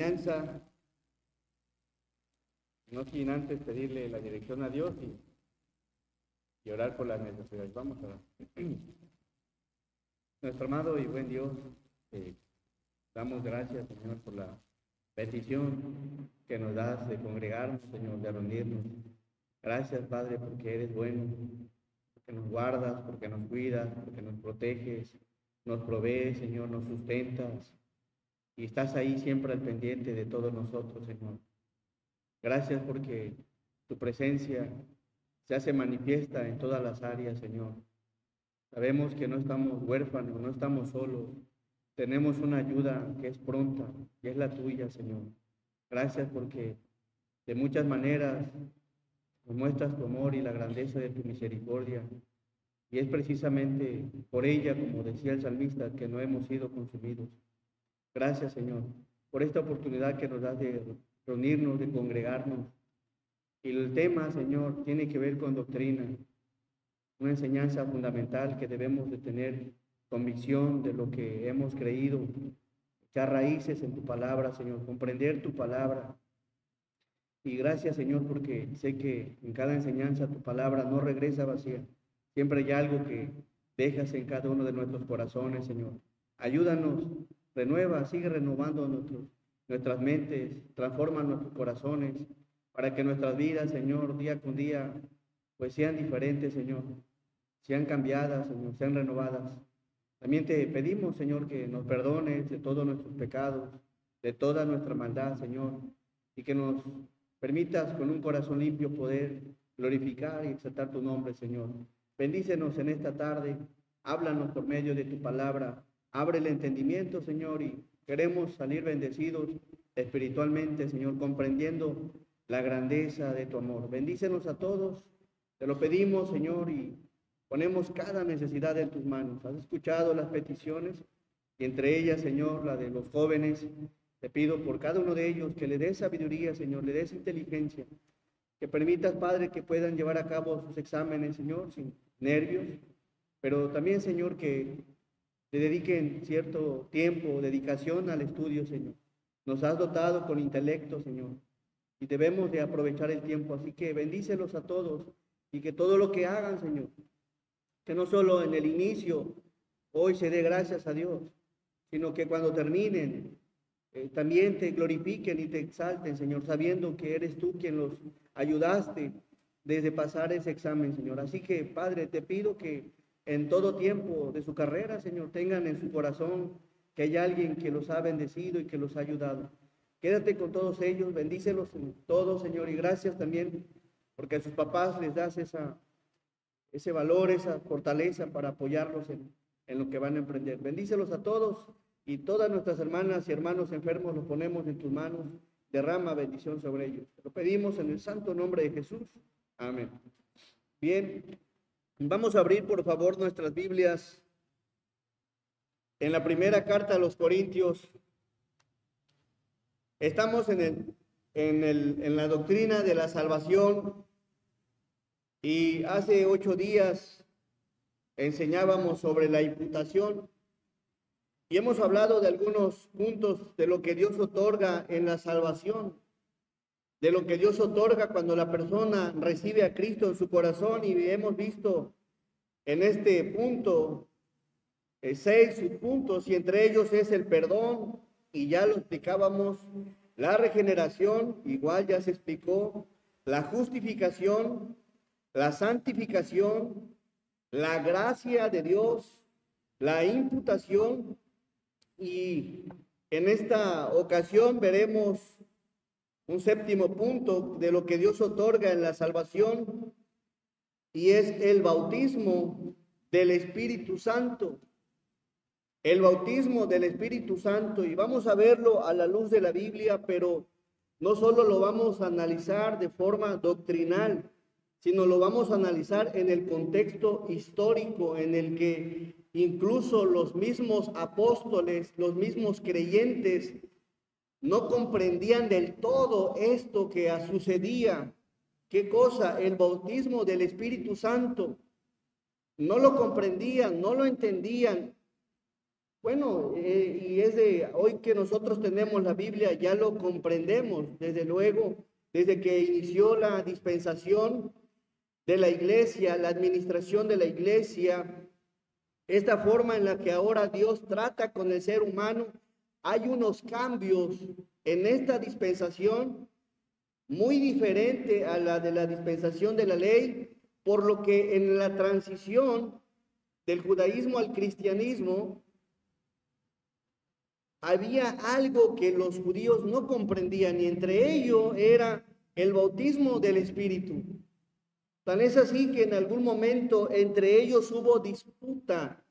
enseñanza, no sin antes pedirle la dirección a Dios y orar por las necesidades. Vamos a orar. Nuestro amado y buen Dios, damos gracias, Señor, por la petición que nos das de congregarnos, Señor, de reunirnos. Gracias, Padre, porque eres bueno, porque nos guardas, porque nos cuidas, porque nos proteges, nos provees, Señor, nos sustentas y estás ahí siempre al pendiente de todos nosotros, Señor. Gracias porque tu presencia se hace manifiesta en todas las áreas, Señor. Sabemos que no estamos huérfanos, no estamos solos. Tenemos una ayuda que es pronta, y es la tuya, Señor. Gracias porque de muchas maneras nos muestras tu amor y la grandeza de tu misericordia. Y es precisamente por ella, como decía el salmista, que no hemos sido consumidos. Gracias, Señor, por esta oportunidad que nos das de reunirnos, de congregarnos. Y el tema, Señor, tiene que ver con doctrina, una enseñanza fundamental que debemos de tener convicción de lo que hemos creído, echar raíces en tu palabra, Señor, comprender tu palabra. Y gracias, Señor, porque sé que en cada enseñanza tu palabra no regresa vacía. Siempre hay algo que dejas en cada uno de nuestros corazones, Señor. Ayúdanos, renueva, sigue renovando nuestras mentes, transforma nuestros corazones, para que nuestras vidas, Señor, día con día, pues sean diferentes, Señor, sean cambiadas, Señor, sean renovadas. También te pedimos, Señor, que nos perdones de todos nuestros pecados, de toda nuestra maldad, Señor, y que nos permitas con un corazón limpio poder glorificar y exaltar tu nombre, Señor. Bendícenos en esta tarde, háblanos por medio de tu palabra, abre el entendimiento, Señor, y queremos salir bendecidos espiritualmente, Señor, comprendiendo la grandeza de tu amor. Bendícenos a todos, te lo pedimos, Señor, y ponemos cada necesidad en tus manos. Has escuchado las peticiones y entre ellas, Señor, la de los jóvenes. Te pido por cada uno de ellos que le des sabiduría, Señor, le des inteligencia, que permitas, Padre, que puedan llevar a cabo sus exámenes, Señor, sin nervios, pero también, Señor, que le dediquen cierto tiempo, dedicación al estudio, Señor. Nos has dotado con intelecto, Señor, y debemos de aprovechar el tiempo, así que bendícelos a todos y que todo lo que hagan, Señor, que no solo en el inicio hoy se dé gracias a Dios, sino que cuando terminen también te glorifiquen y te exalten, Señor, sabiendo que eres tú quien los ayudaste desde pasar ese examen, Señor. Así que, Padre, te pido que en todo tiempo de su carrera, Señor, tengan en su corazón que hay alguien que los ha bendecido y que los ha ayudado. Quédate con todos ellos, bendícelos en todo, Señor, y gracias también porque a sus papás les das ese valor, esa fortaleza para apoyarlos en lo que van a emprender. Bendícelos a todos y todas nuestras hermanas y hermanos enfermos los ponemos en tus manos. Derrama bendición sobre ellos. Te lo pedimos en el santo nombre de Jesús. Amén. Bien, vamos a abrir por favor nuestras Biblias en la primera carta a los Corintios. Estamos en la doctrina de la salvación y hace 8 días enseñábamos sobre la imputación y hemos hablado de algunos puntos de lo que Dios otorga en la salvación, de lo que Dios otorga cuando la persona recibe a Cristo en su corazón, y hemos visto en este punto 6 subpuntos, y entre ellos es el perdón, y ya lo explicábamos, la regeneración, igual ya se explicó, la justificación, la santificación, la gracia de Dios, la imputación, y en esta ocasión veremos un 7º punto de lo que Dios otorga en la salvación, y es el bautismo del Espíritu Santo. El bautismo del Espíritu Santo, y vamos a verlo a la luz de la Biblia, pero no solo lo vamos a analizar de forma doctrinal, sino lo vamos a analizar en el contexto histórico en el que incluso los mismos apóstoles, los mismos creyentes, no comprendían del todo esto que sucedía. ¿Qué cosa? El bautismo del Espíritu Santo. No lo comprendían, no lo entendían. Bueno, y es de hoy que nosotros tenemos la Biblia, ya lo comprendemos, desde luego, desde que inició la dispensación de la iglesia, la administración de la iglesia, esta forma en la que ahora Dios trata con el ser humano, hay unos cambios en esta dispensación muy diferente a la de la dispensación de la ley, por lo que en la transición del judaísmo al cristianismo había algo que los judíos no comprendían y entre ello era el bautismo del Espíritu. Tan es así que en algún momento entre ellos hubo disputa,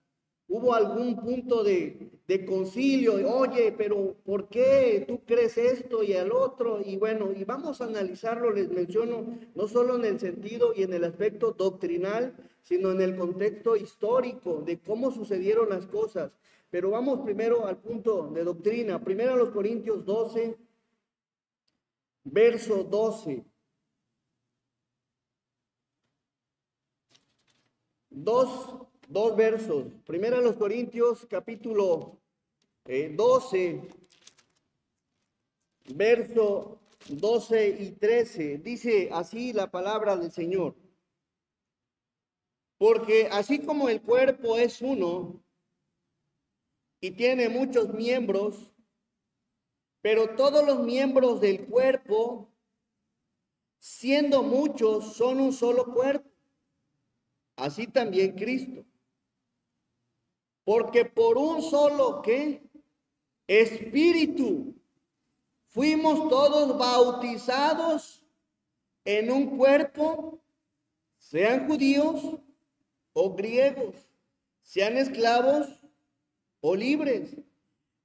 hubo algún punto de concilio. Oye, pero ¿por qué tú crees esto y al otro? Y bueno, y vamos a analizarlo, les menciono, no solo en el sentido y en el aspecto doctrinal, sino en el contexto histórico de cómo sucedieron las cosas. Pero vamos primero al punto de doctrina. Primero a los Corintios 12, verso 12. Dos versos. Primero a los Corintios, capítulo 12, verso 12 y 13. Dice así la palabra del Señor. Porque así como el cuerpo es uno y tiene muchos miembros, pero todos los miembros del cuerpo, siendo muchos, son un solo cuerpo. Así también Cristo. Porque por un solo ¿qué? Espíritu fuimos todos bautizados en un cuerpo, sean judíos o griegos, sean esclavos o libres,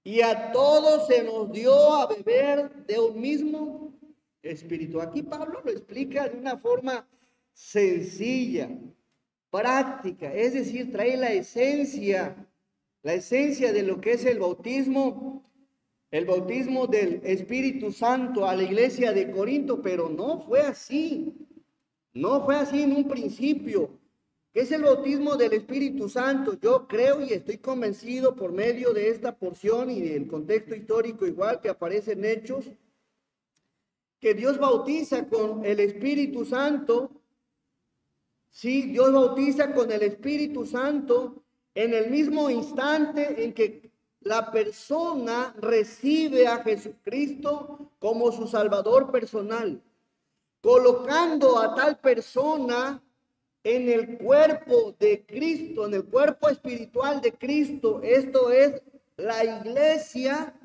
y a todos se nos dio a beber de un mismo espíritu. Aquí Pablo lo explica de una forma sencilla, práctica, es decir, trae la esencia de lo que es el bautismo del Espíritu Santo a la iglesia de Corinto, pero no fue así en un principio. ¿Qué es el bautismo del Espíritu Santo? Yo creo y estoy convencido por medio de esta porción y del contexto histórico igual que aparece en Hechos, que Dios bautiza con el Espíritu Santo. Sí, Dios bautiza con el Espíritu Santo en el mismo instante en que la persona recibe a Jesucristo como su Salvador personal, colocando a tal persona en el cuerpo de Cristo, en el cuerpo espiritual de Cristo. Esto es la iglesia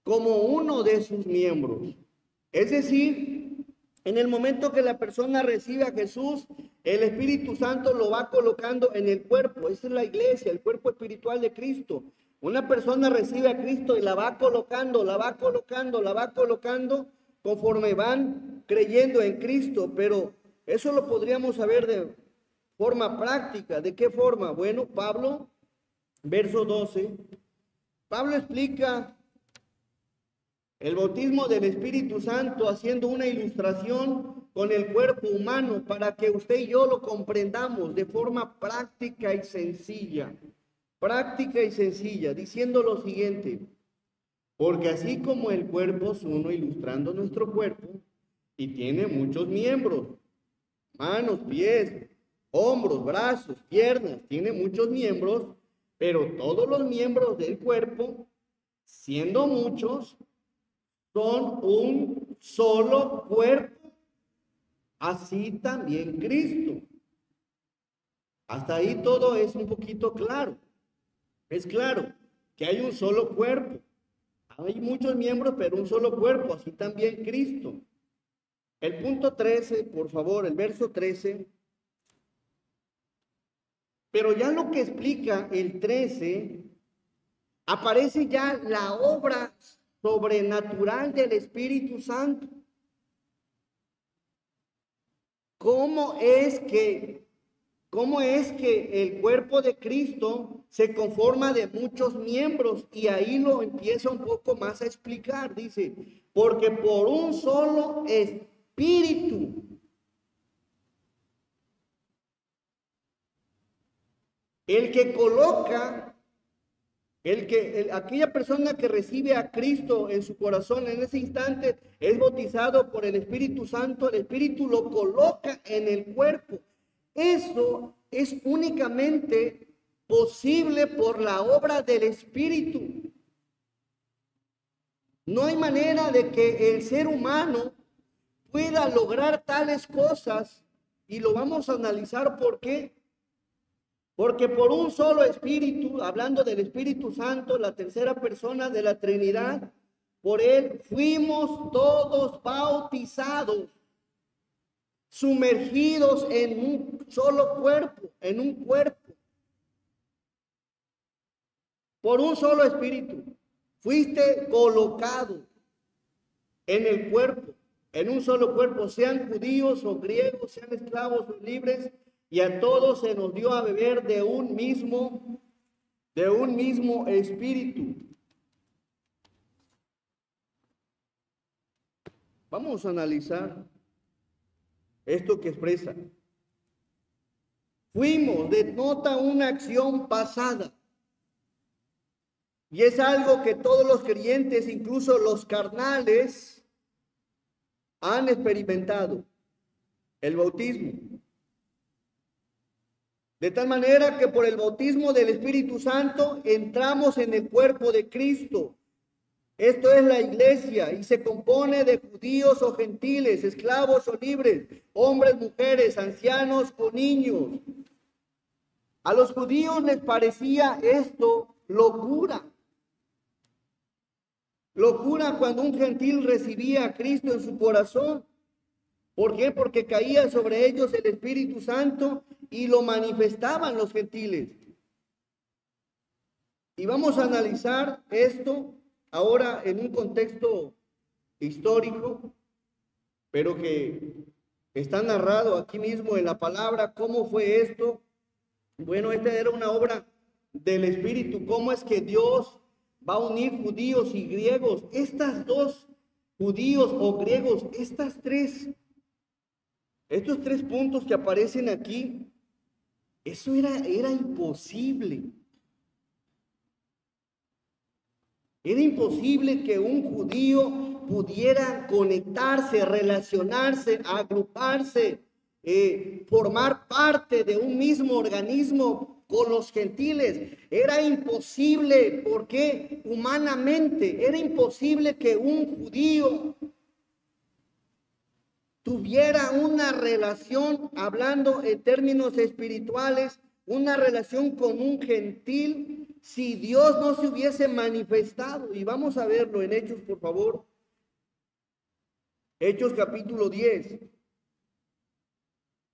como uno de sus miembros. Es decir, en el momento que la persona recibe a Jesús, el Espíritu Santo lo va colocando en el cuerpo. Esa es la iglesia, el cuerpo espiritual de Cristo. Una persona recibe a Cristo y la va colocando conforme van creyendo en Cristo. Pero eso lo podríamos saber de forma práctica. ¿De qué forma? Bueno, Pablo, verso 12, Pablo explica el bautismo del Espíritu Santo haciendo una ilustración con el cuerpo humano para que usted y yo lo comprendamos de forma práctica y sencilla, diciendo lo siguiente: porque así como el cuerpo es uno, ilustrando nuestro cuerpo, y tiene muchos miembros, manos, pies, hombros, brazos, piernas, tiene muchos miembros, pero todos los miembros del cuerpo, siendo muchos, son un solo cuerpo, así también Cristo. Hasta ahí todo es un poquito claro. Es claro que hay un solo cuerpo. Hay muchos miembros, pero un solo cuerpo, así también Cristo. El punto 13, por favor, el verso 13. Pero ya lo que explica el 13, aparece ya la obra sobrenatural del Espíritu Santo. ¿Cómo es que el cuerpo de Cristo se conforma de muchos miembros? Y ahí lo empieza un poco más a explicar. Dice, porque por un solo espíritu el que coloca Aquella persona que recibe a Cristo en su corazón en ese instante es bautizado por el Espíritu Santo, el Espíritu lo coloca en el cuerpo. Eso es únicamente posible por la obra del Espíritu. No hay manera de que el ser humano pueda lograr tales cosas, y lo vamos a analizar por qué. Porque por un solo Espíritu, hablando del Espíritu Santo, la tercera persona de la Trinidad, por él fuimos todos bautizados, sumergidos en un solo cuerpo, en un cuerpo. Por un solo Espíritu, fuiste colocado en el cuerpo, en un solo cuerpo, sean judíos o griegos, sean esclavos o libres, y a todos se nos dio a beber de un mismo espíritu. Vamos a analizar esto que expresa. Fuimos, denota una acción pasada. Y es algo que todos los creyentes, incluso los carnales, han experimentado. El bautismo. De tal manera que por el bautismo del Espíritu Santo entramos en el cuerpo de Cristo. Esto es la iglesia y se compone de judíos o gentiles, esclavos o libres, hombres, mujeres, ancianos o niños. A los judíos les parecía esto locura. Locura cuando un gentil recibía a Cristo en su corazón. ¿Por qué? Porque caía sobre ellos el Espíritu Santo y lo manifestaban los gentiles. Y vamos a analizar esto ahora en un contexto histórico, pero que está narrado aquí mismo en la palabra. ¿Cómo fue esto? Bueno, esta era una obra del Espíritu. ¿Cómo es que Dios va a unir judíos y griegos? Estas dos, judíos o griegos, estos tres puntos que aparecen aquí, eso era imposible. Era imposible que un judío pudiera conectarse, relacionarse, agruparse, formar parte de un mismo organismo con los gentiles. Era imposible, porque humanamente era imposible que un judío tuviera una relación, hablando en términos espirituales, una relación con un gentil, si Dios no se hubiese manifestado. Y vamos a verlo en Hechos, por favor. Hechos capítulo 10.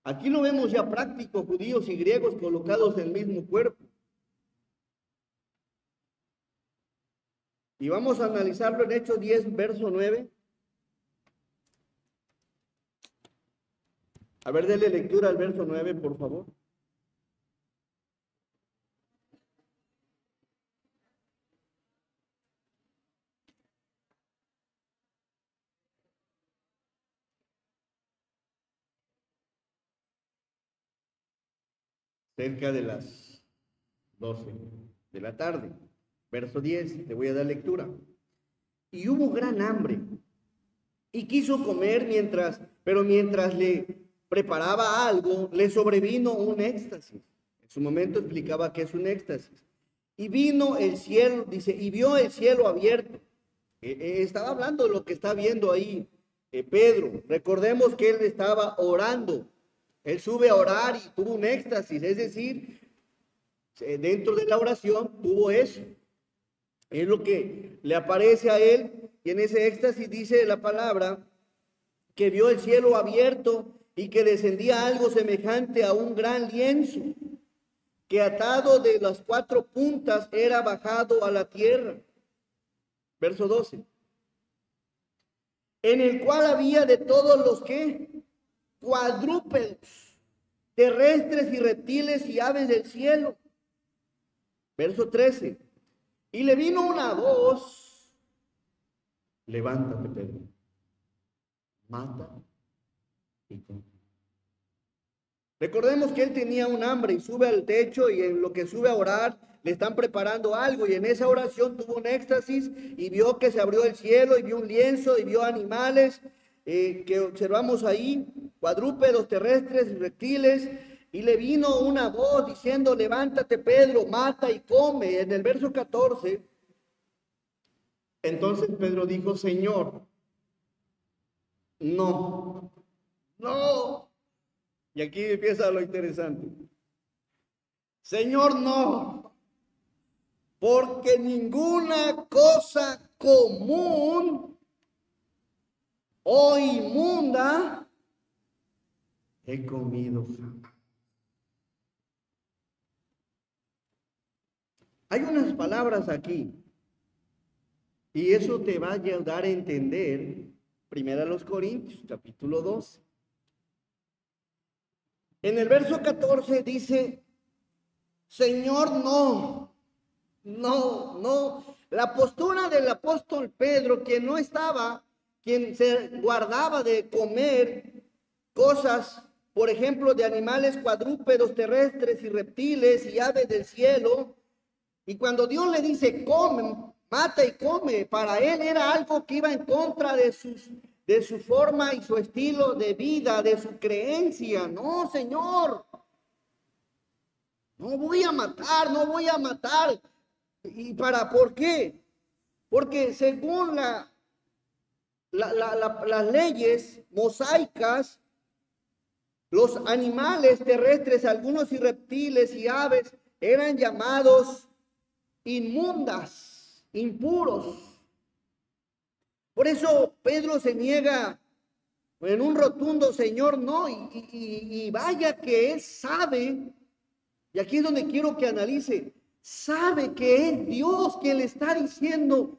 Aquí lo vemos ya práctico, judíos y griegos colocados en el mismo cuerpo. Y vamos a analizarlo en Hechos 10, verso 9. A ver, denle lectura al verso 9, por favor. Cerca de las 12 de la tarde. Verso 10, te voy a dar lectura. Y hubo gran hambre, y quiso comer pero mientras le preparaba algo, le sobrevino un éxtasis. En su momento explicaba qué es un éxtasis. Y vino el cielo, dice, y vio el cielo abierto. Estaba hablando de lo que está viendo ahí Pedro. Recordemos que él estaba orando. Él sube a orar y tuvo un éxtasis, es decir, dentro de la oración tuvo eso. Es lo que le aparece a él, y en ese éxtasis dice la palabra que vio el cielo abierto y que descendía algo semejante a un gran lienzo, que atado de las cuatro puntas era bajado a la tierra. Verso 12. En el cual había de todos los que cuadrúpedos, terrestres y reptiles y aves del cielo. Verso 13. Y le vino una voz: levántate, Pedro, mata y come. Recordemos que él tenía un hambre y sube al techo, y en lo que sube a orar le están preparando algo, y en esa oración tuvo un éxtasis y vio que se abrió el cielo y vio un lienzo y vio animales que observamos ahí, cuadrúpedos, terrestres y reptiles, y le vino una voz diciendo: levántate, Pedro, mata y come. En el verso 14, entonces Pedro dijo: Señor, no, no. Y aquí empieza lo interesante. Señor, no, porque ninguna cosa común o inmunda he comido jamás. Hay unas palabras aquí, y eso te va a ayudar a entender 1 Corintios, capítulo 2. En el verso 14 dice: Señor, no, no, no. La postura del apóstol Pedro, quien se guardaba de comer cosas, por ejemplo, de animales cuadrúpedos, terrestres y reptiles y aves del cielo, y cuando Dios le dice: come, mata y come, para él era algo que iba en contra de su forma y su estilo de vida, de su creencia. No, Señor, no voy a matar, no voy a matar. ¿Por qué? Porque según las leyes mosaicas, los animales terrestres, algunos y reptiles y aves, eran llamados inmundas, impuros. Por eso Pedro se niega en un rotundo: Señor, no. Y vaya que él sabe, y aquí es donde quiero que analice, sabe que es Dios quien le está diciendo: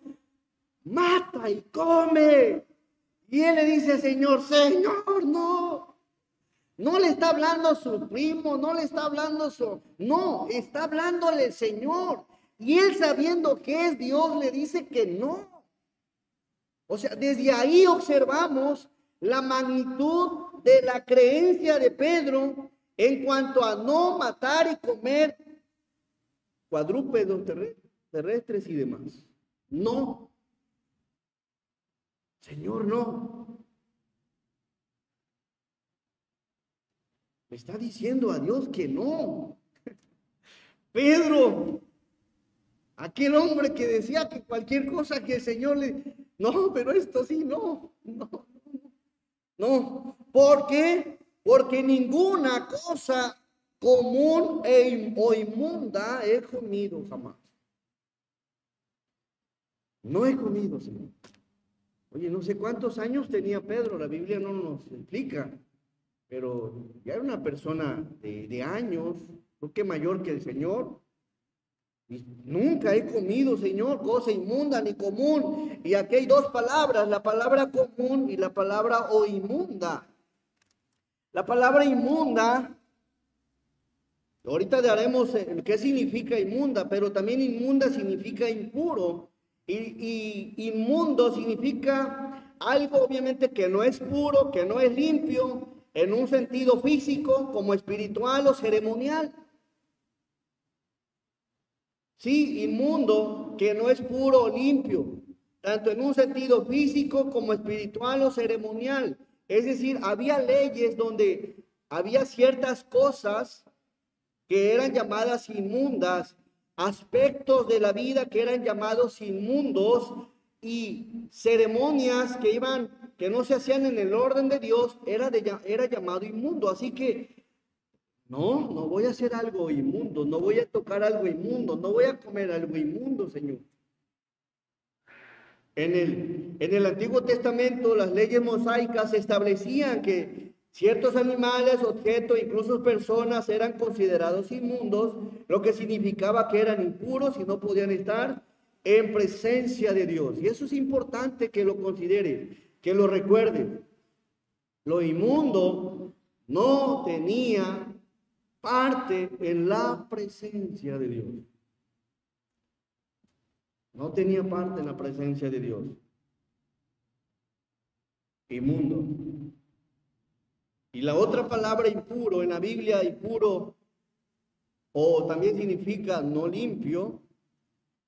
mata y come. Y él le dice: Señor, Señor, no. No le está hablando a su primo, no le está hablando no, está hablándole el Señor. Y él, sabiendo que es Dios, le dice que no. O sea, desde ahí observamos la magnitud de la creencia de Pedro en cuanto a no matar y comer cuadrúpedos, terrestres y demás. No, Señor, no. Le está diciendo a Dios que no. Pedro, aquel hombre que decía que cualquier cosa que el Señor le... No, pero esto sí, no, no, no. ¿Por qué? Porque ninguna cosa común o inmunda he comido jamás. No he comido, Señor. Oye, no sé cuántos años tenía Pedro, la Biblia no nos explica, pero ya era una persona de años, creo que mayor que el Señor. Y nunca he comido, Señor, cosa inmunda ni común. Y aquí hay dos palabras, la palabra común y la palabra o inmunda. La palabra inmunda, ahorita daremos qué significa inmunda, pero también inmunda significa impuro. Y inmundo significa algo obviamente que no es puro, que no es limpio, en un sentido físico, como espiritual o ceremonial. Sí, inmundo, que no es puro o limpio, tanto en un sentido físico como espiritual o ceremonial. Es decir, había leyes donde había ciertas cosas que eran llamadas inmundas, aspectos de la vida que eran llamados inmundos, y ceremonias que no se hacían en el orden de Dios, era llamado inmundo. Así que no voy a hacer algo inmundo, no voy a tocar algo inmundo, no voy a comer algo inmundo, Señor. En el Antiguo Testamento, las leyes mosaicas establecían que ciertos animales, objetos, incluso personas eran considerados inmundos, lo que significaba que eran impuros y no podían estar en presencia de Dios. Y eso es importante que lo considere, que lo recuerde. Lo inmundo no tenía parte en la presencia de Dios. No tenía parte en la presencia de Dios. Inmundo. Y la otra palabra impuro en la Biblia, impuro, o también significa no limpio.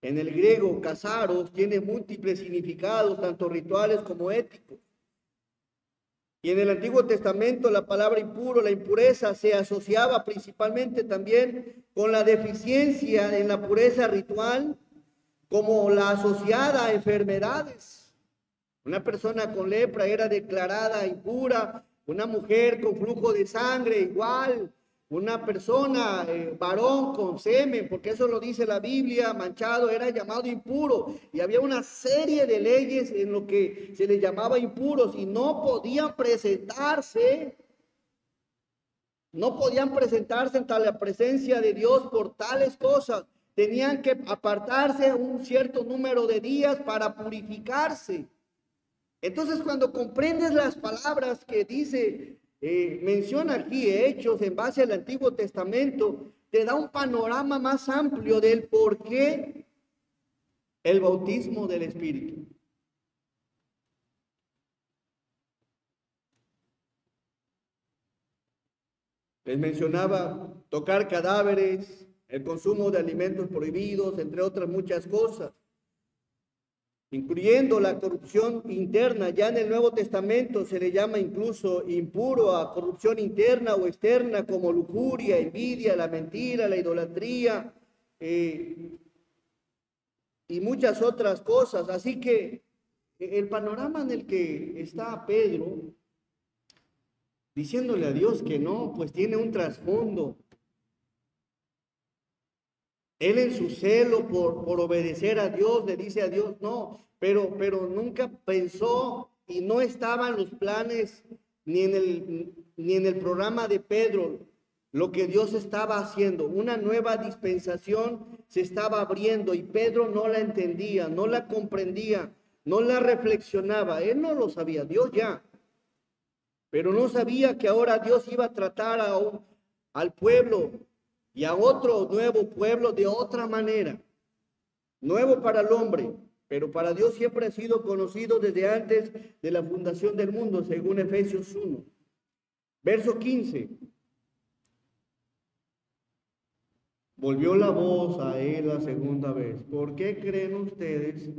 En el griego, casaros, tiene múltiples significados, tanto rituales como éticos. Y en el Antiguo Testamento la palabra impuro, la impureza, se asociaba principalmente también con la deficiencia en la pureza ritual, como la asociada a enfermedades. Una persona con lepra era declarada impura, una mujer con flujo de sangre igual, una persona, varón con semen, porque eso lo dice la Biblia, manchado, era llamado impuro. Y había una serie de leyes en lo que se les llamaba impuros y no podían presentarse ante la presencia de Dios por tales cosas. Tenían que apartarse un cierto número de días para purificarse. Entonces, cuando comprendes las palabras que dice, menciona aquí Hechos en base al Antiguo Testamento, te da un panorama más amplio del por qué el bautismo del Espíritu. Les mencionaba tocar cadáveres, el consumo de alimentos prohibidos, entre otras muchas cosas, incluyendo la corrupción interna. Ya en el Nuevo Testamento se le llama incluso impuro a corrupción interna o externa, como lujuria, envidia, la mentira, la idolatría y muchas otras cosas. Así que el panorama en el que está Pedro diciéndole a Dios que no, pues tiene un trasfondo. Él en su celo por obedecer a Dios le dice a Dios no, pero nunca pensó y no estaban los planes ni en el programa de Pedro lo que Dios estaba haciendo. Una nueva dispensación se estaba abriendo y Pedro no la entendía, no la comprendía, no la reflexionaba. Él no lo sabía, Dios ya. Pero no sabía que ahora Dios iba a tratar al pueblo y a otro nuevo pueblo de otra manera. Nuevo para el hombre, pero para Dios siempre ha sido conocido desde antes de la fundación del mundo, según Efesios 1. Verso 15. Volvió la voz a él la segunda vez. ¿Por qué creen ustedes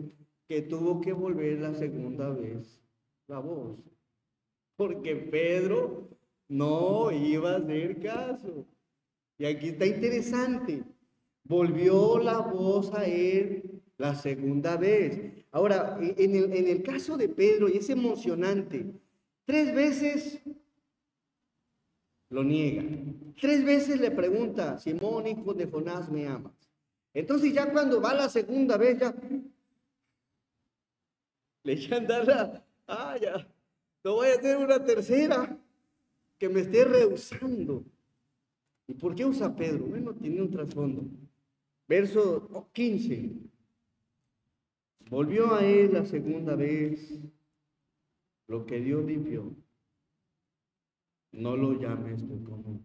que tuvo que volver la segunda vez la voz? Porque Pedro no iba a hacer caso. Y aquí está interesante. Volvió la voz a él la segunda vez. Ahora, en el caso de Pedro, y es emocionante, 3 veces lo niega. 3 veces le pregunta, Simón, hijo de Jonás, ¿me amas? Entonces ya cuando va la segunda vez, ya le echan dar ya, no voy a hacer una tercera que me esté rehusando. ¿Y por qué usa Pedro? Bueno, tiene un trasfondo. Verso 15. Volvió a él la segunda vez. Lo que Dios limpió, no lo llames tú común.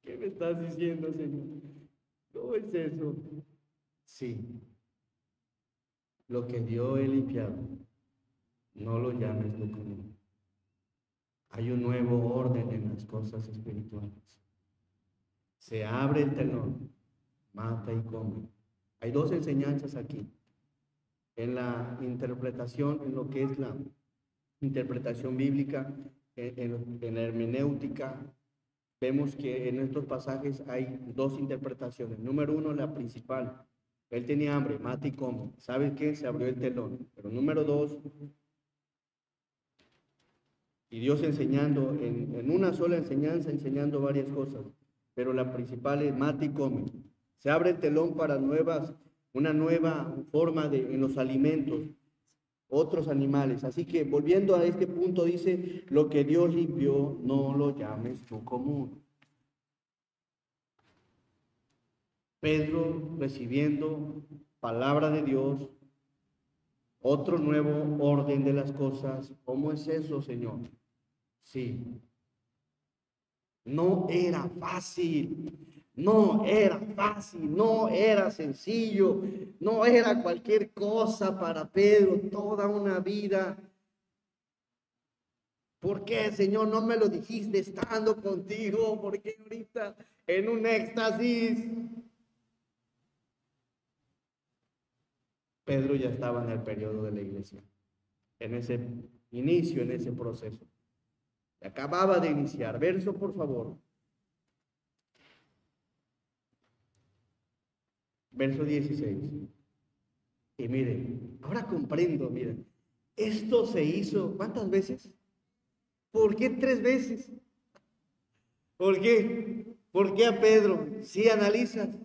¿Qué me estás diciendo, Señor? ¿Cómo es eso? Sí. Lo que Dios he limpiado, no lo llames tú común. Hay un nuevo orden en las cosas espirituales. Se abre el telón, mata y come. Hay 2 enseñanzas aquí. En la interpretación, en lo que es la interpretación bíblica, en la hermenéutica, vemos que en estos pasajes hay 2 interpretaciones. Número 1, la principal. Él tenía hambre, mata y come. ¿Sabe qué? Se abrió el telón. Pero número 2, y Dios enseñando, en una sola enseñanza, enseñando varias cosas. Pero la principal es mata y come. Se abre el telón para una nueva forma en los alimentos, otros animales. Así que volviendo a este punto, dice, lo que Dios limpió, no lo llames tú común. Pedro recibiendo palabra de Dios, otro nuevo orden de las cosas. ¿Cómo es eso, Señor? Sí. No era fácil. No era fácil, no era sencillo, no era cualquier cosa para Pedro, toda una vida. ¿Por qué, Señor, no me lo dijiste estando contigo? ¿Por qué ahorita en un éxtasis? Pedro ya estaba en el periodo de la iglesia, en ese inicio, en ese proceso. Acababa de iniciar. Verso, por favor. Verso 16. Y miren, ahora comprendo, miren, esto se hizo, ¿cuántas veces? ¿Por qué 3 veces? ¿Por qué? ¿Por qué a Pedro? Si analizas,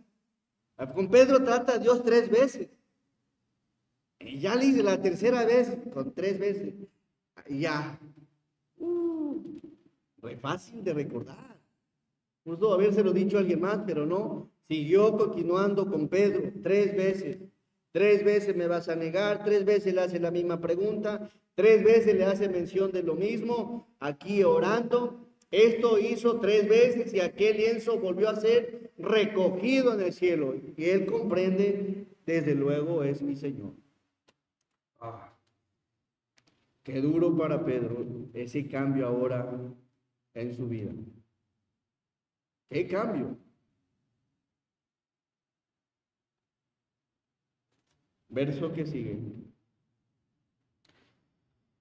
con Pedro trata Dios 3 veces. Y ya le hice la tercera vez, con 3 veces. Ya. Re fácil de recordar. Pudo habérselo dicho a alguien más, pero no. Siguió continuando con Pedro 3 veces. 3 veces me vas a negar, 3 veces le hace la misma pregunta, 3 veces le hace mención de lo mismo, aquí orando. Esto hizo 3 veces y aquel lienzo volvió a ser recogido en el cielo. Y él comprende, desde luego es mi Señor. Qué duro para Pedro ese cambio ahora en su vida. ¿Qué cambio? Verso que sigue.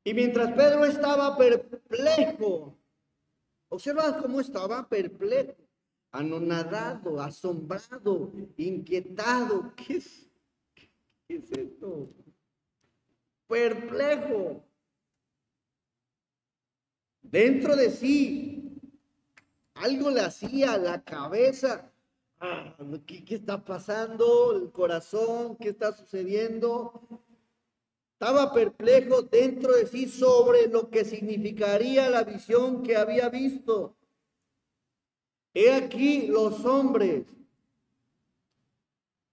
Y mientras Pedro estaba perplejo, observa cómo estaba perplejo, anonadado, asombrado, inquietado. ¿Qué es esto? Perplejo. Dentro de sí, algo le hacía a la cabeza. ¿Qué está pasando? El corazón, ¿qué está sucediendo? Estaba perplejo dentro de sí sobre lo que significaría la visión que había visto. He aquí los hombres.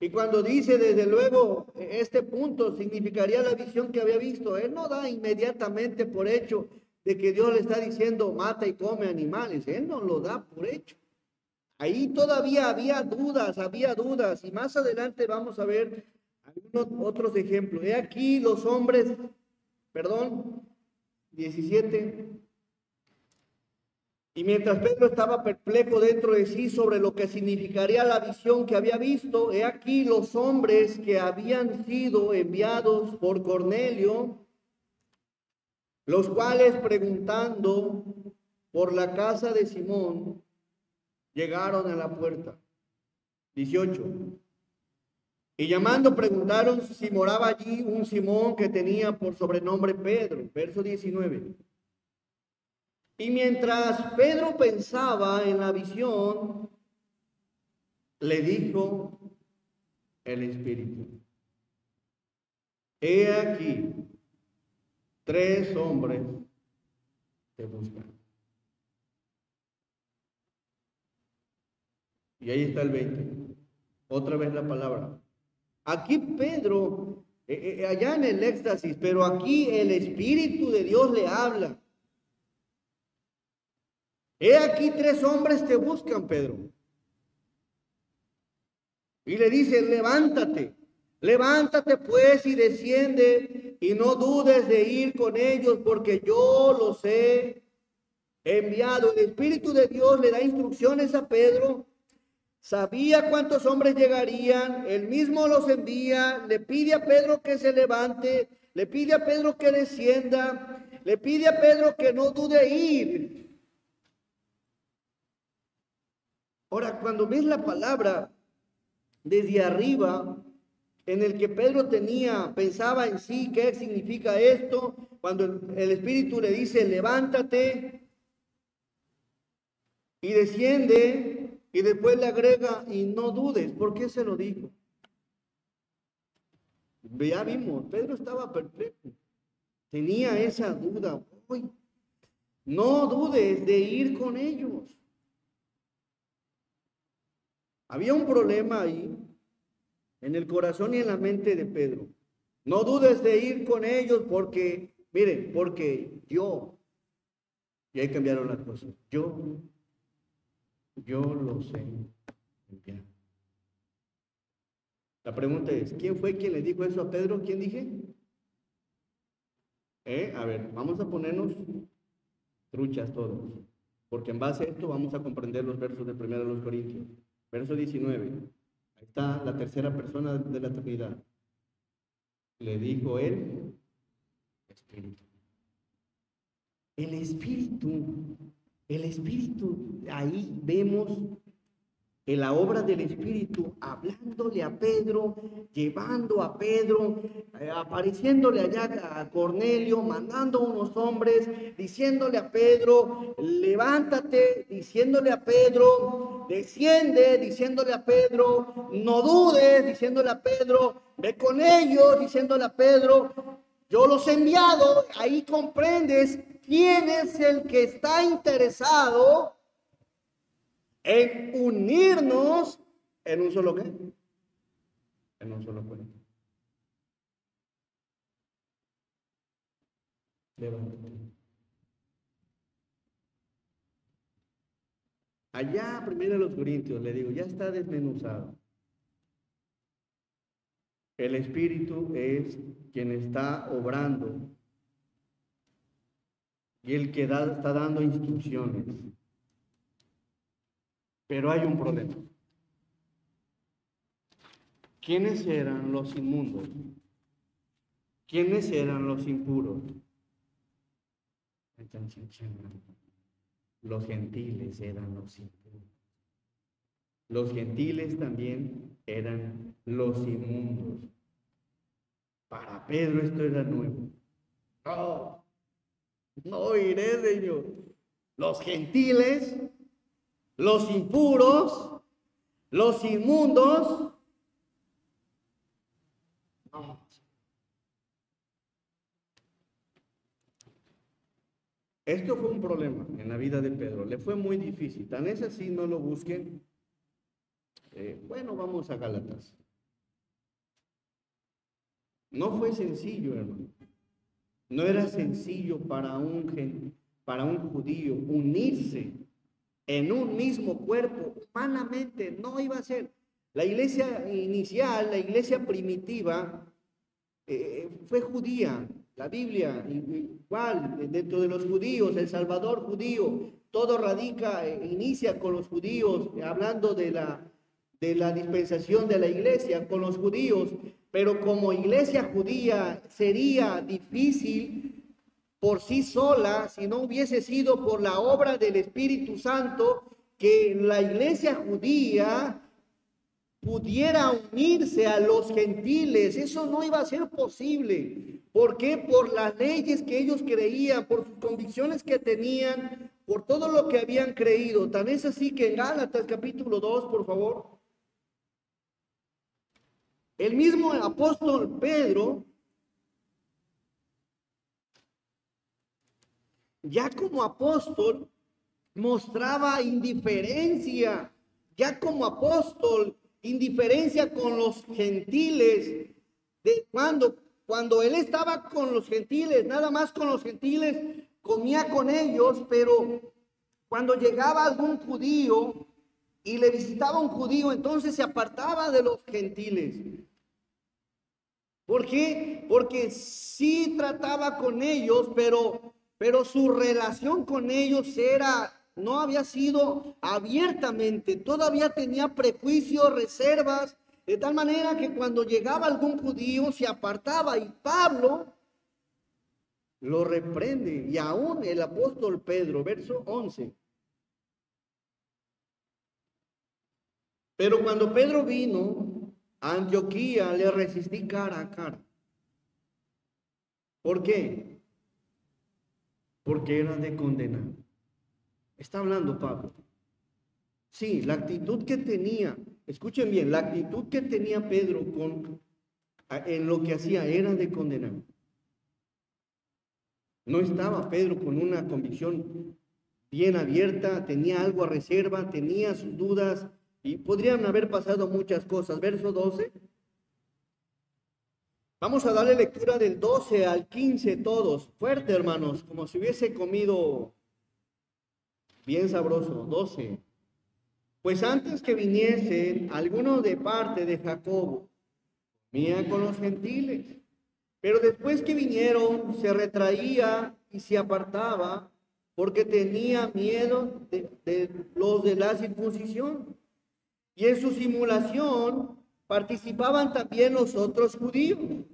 Y cuando dice, desde luego, este punto significaría la visión que había visto, él no da inmediatamente por hecho de que Dios le está diciendo mata y come animales. Él no lo da por hecho. Ahí todavía había dudas, y más adelante vamos a ver algunos otros ejemplos. He aquí los hombres, 17. Y mientras Pedro estaba perplejo dentro de sí sobre lo que significaría la visión que había visto, he aquí los hombres que habían sido enviados por Cornelio, los cuales preguntando por la casa de Simón, llegaron a la puerta. 18. Y llamando preguntaron si moraba allí un Simón que tenía por sobrenombre Pedro. Verso 19. Y mientras Pedro pensaba en la visión, le dijo el Espíritu: he aquí, 3 hombres te buscan. Y ahí está el 20. Otra vez la palabra. Aquí Pedro, allá en el éxtasis, pero aquí el Espíritu de Dios le habla. He aquí 3 hombres te buscan, Pedro. Y le dice, levántate pues y desciende y no dudes de ir con ellos porque yo los he enviado. El Espíritu de Dios le da instrucciones a Pedro. Sabía cuántos hombres llegarían, él mismo los envía, le pide a Pedro que se levante, le pide a Pedro que descienda, le pide a Pedro que no dude ir. Ahora, cuando ves la palabra desde arriba, en el que Pedro pensaba en sí, ¿qué significa esto? Cuando el Espíritu le dice, levántate y desciende. Y después le agrega, y no dudes. ¿Por qué se lo dijo? Ya vimos, Pedro estaba perplejo. Tenía esa duda. Uy, no dudes de ir con ellos. Había un problema ahí, en el corazón y en la mente de Pedro. No dudes de ir con ellos porque, miren, porque yo, y ahí cambiaron las cosas. Yo lo sé. limpiar. La pregunta es, ¿quién fue quien le dijo eso a Pedro? ¿Quién dije? A ver, vamos a ponernos truchas todos, porque en base a esto vamos a comprender los versos de 1 Corintios. Verso 19, ahí está la tercera persona de la Trinidad. Le dijo el Espíritu. El Espíritu, ahí vemos en la obra del Espíritu, hablándole a Pedro, llevando a Pedro, apareciéndole allá a Cornelio, mandando unos hombres, diciéndole a Pedro, levántate, diciéndole a Pedro, desciende, diciéndole a Pedro, no dudes, diciéndole a Pedro, ve con ellos, diciéndole a Pedro, yo los he enviado. Ahí comprendes quién es el que está interesado en unirnos en un solo qué, en un solo cuerpo. Levántate. Allá, 1 Corintios, le digo, ya está desmenuzado. El Espíritu es quien está obrando y el que está dando instrucciones. Pero hay un problema. ¿Quiénes eran los inmundos? ¿Quiénes eran los impuros? Los gentiles eran los impuros. Los gentiles también eran los inmundos. Para Pedro esto era nuevo. No iré, Señor. Los gentiles, los impuros, los inmundos. No. Esto fue un problema en la vida de Pedro. Le fue muy difícil. Tan es así, no lo busquen. Bueno, vamos a Gálatas. No fue sencillo, hermano. No era sencillo para un judío unirse en un mismo cuerpo. Humanamente no iba a ser. La iglesia inicial, la iglesia primitiva, fue judía. La Biblia, igual, dentro de los judíos, el Salvador judío, todo radica, inicia con los judíos, hablando de la dispensación de la iglesia con los judíos, pero como iglesia judía sería difícil por sí sola si no hubiese sido por la obra del Espíritu Santo que la iglesia judía pudiera unirse a los gentiles. Eso no iba a ser posible. ¿Por qué? Por las leyes que ellos creían, por sus convicciones que tenían, por todo lo que habían creído. Tan es así que en Gálatas capítulo 2, por favor, el mismo apóstol Pedro, ya como apóstol, mostraba indiferencia, ya como apóstol, indiferencia con los gentiles. De cuando él estaba con los gentiles, nada más con los gentiles, comía con ellos, pero cuando llegaba algún judío y le visitaba un judío, entonces se apartaba de los gentiles. ¿Por qué? Porque sí trataba con ellos, pero su relación con ellos no había sido abiertamente, todavía tenía prejuicios, reservas, de tal manera que cuando llegaba algún judío se apartaba, y Pablo lo reprende, y aún el apóstol Pedro, verso 11. Pero cuando Pedro vino a Antioquía, le resistí cara a cara. ¿Por qué? Porque era de condenar. Está hablando Pablo. Sí, la actitud que tenía, escuchen bien, la actitud que tenía Pedro en lo que hacía era de condenar. No estaba Pedro con una convicción bien abierta, tenía algo a reserva, tenía sus dudas y podrían haber pasado muchas cosas. Verso 12. Vamos a darle lectura del 12 al 15 todos. Fuerte, hermanos, como si hubiese comido bien sabroso. 12. Pues antes que viniesen algunos de parte de Jacobo, comían con los gentiles. Pero después que vinieron, se retraía y se apartaba porque tenía miedo de los de la circuncisión. Y en su simulación participaban también los otros judíos.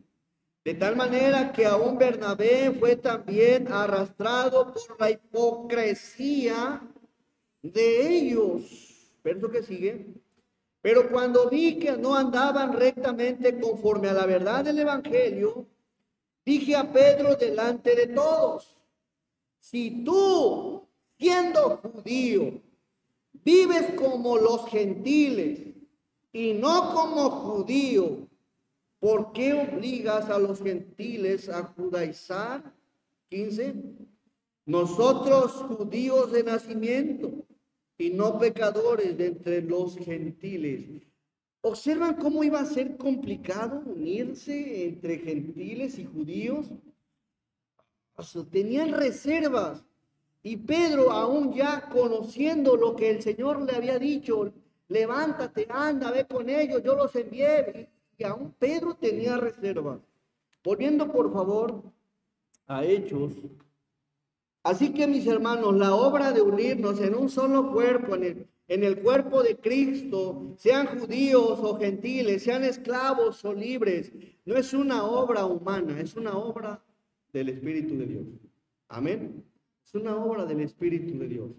De tal manera que aún Bernabé fue también arrastrado por la hipocresía de ellos. Verso que sigue. Pero cuando vi que no andaban rectamente conforme a la verdad del Evangelio, dije a Pedro delante de todos: si tú, siendo judío, vives como los gentiles y no como judío, ¿por qué obligas a los gentiles a judaizar? 15. Nosotros judíos de nacimiento y no pecadores de entre los gentiles. ¿Observan cómo iba a ser complicado unirse entre gentiles y judíos? O sea, tenían reservas. Y Pedro, aún ya conociendo lo que el Señor le había dicho, levántate, anda, ve con ellos, yo los envié. Y aún Pedro tenía reservas. Volviendo por favor a Hechos. Así que mis hermanos, la obra de unirnos en un solo cuerpo, en el cuerpo de Cristo, sean judíos o gentiles, sean esclavos o libres, no es una obra humana, es una obra del Espíritu de Dios. Amén. Es una obra del Espíritu de Dios.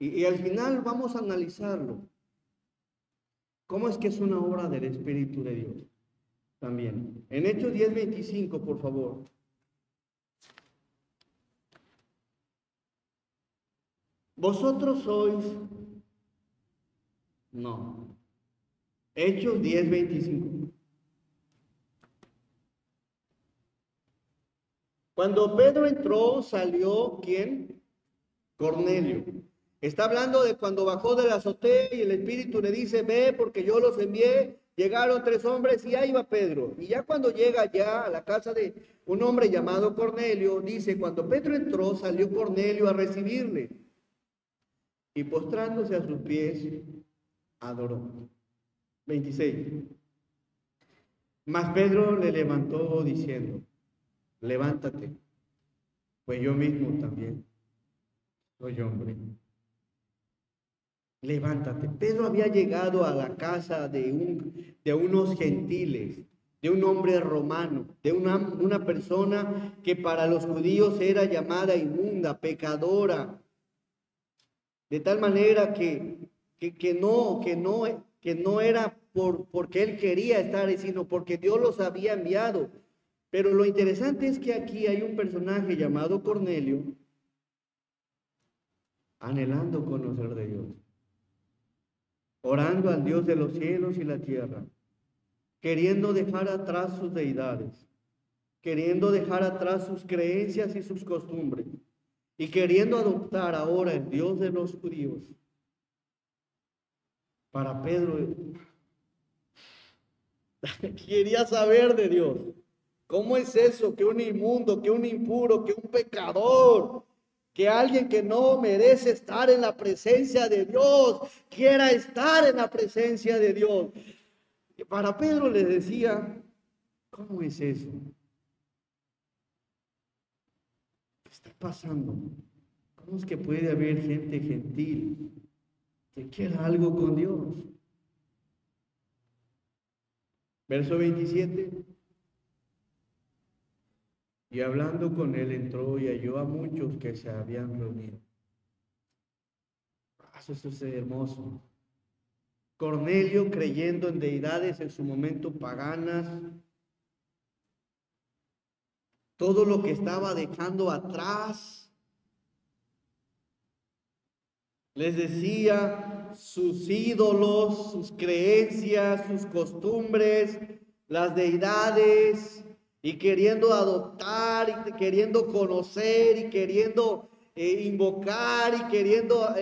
Y al final vamos a analizarlo. ¿Cómo es que es una obra del Espíritu de Dios? También. En Hechos 10:25, por favor. ¿Vosotros sois? No. Hechos 10:25. Cuando Pedro entró, salió, ¿quién? Cornelio. Está hablando de cuando bajó de la azotea y el Espíritu le dice: ve porque yo los envié. Llegaron 3 hombres y ahí va Pedro. Y ya cuando llega ya a la casa de un hombre llamado Cornelio, dice: cuando Pedro entró, salió Cornelio a recibirle. Y postrándose a sus pies, adoró. 26. Mas Pedro le levantó diciendo: levántate, pues yo mismo también soy hombre. Levántate. Pedro había llegado a la casa de unos gentiles, de un hombre romano, de una persona que para los judíos era llamada inmunda, pecadora, de tal manera que no era porque él quería estar, sino porque Dios los había enviado. Pero lo interesante es que aquí hay un personaje llamado Cornelio, anhelando conocer de Dios, orando al Dios de los cielos y la tierra, queriendo dejar atrás sus deidades, queriendo dejar atrás sus creencias y sus costumbres, y queriendo adoptar ahora el Dios de los judíos. Para Pedro, quería saber de Dios. ¿Cómo es eso que un inmundo, que un impuro, que un pecador, que alguien que no merece estar en la presencia de Dios, quiera estar en la presencia de Dios? Y para Pedro le decía: ¿cómo es eso? ¿Qué está pasando? ¿Cómo es que puede haber gente gentil que quiera algo con Dios? Verso 27. Y hablando con él, entró y halló a muchos que se habían reunido. Eso es hermoso. Cornelio, creyendo en deidades en su momento paganas, todo lo que estaba dejando atrás, les decía sus ídolos, sus creencias, sus costumbres, las deidades, y queriendo adoptar, y queriendo conocer, y queriendo invocar, y queriendo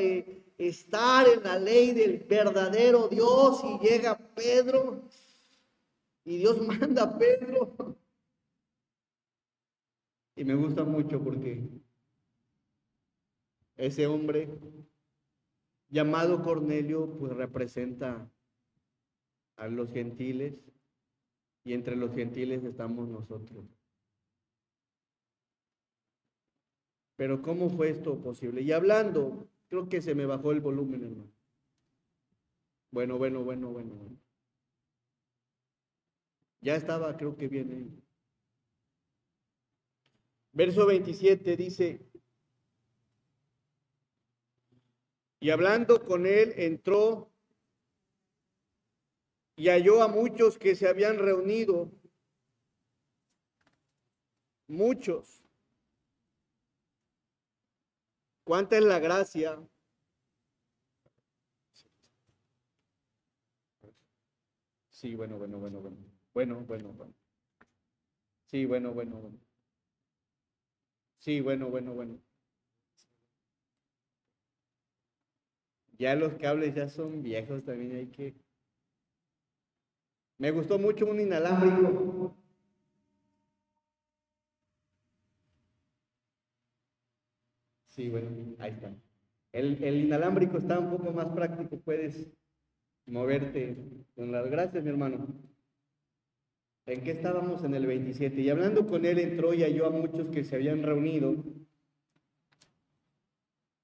estar en la ley del verdadero Dios. Y llega Pedro, y Dios manda a Pedro. Y me gusta mucho porque ese hombre llamado Cornelio, pues representa a los gentiles, y entre los gentiles estamos nosotros. Pero ¿cómo fue esto posible? Y hablando, creo que se me bajó el volumen, hermano. Bueno. Ya estaba, creo que viene. Verso 27 dice, y hablando con él, entró y halló a muchos que se habían reunido, muchos. ¿Cuánta es la gracia? Sí, bueno. Sí, bueno. Sí, bueno. Ya los cables ya son viejos, también hay que... Me gustó mucho un inalámbrico. Sí, bueno, ahí está. El inalámbrico está un poco más práctico, puedes moverte con las gracias, mi hermano. ¿En qué estábamos? En el 27. Y hablando con él entró y halló a muchos que se habían reunido,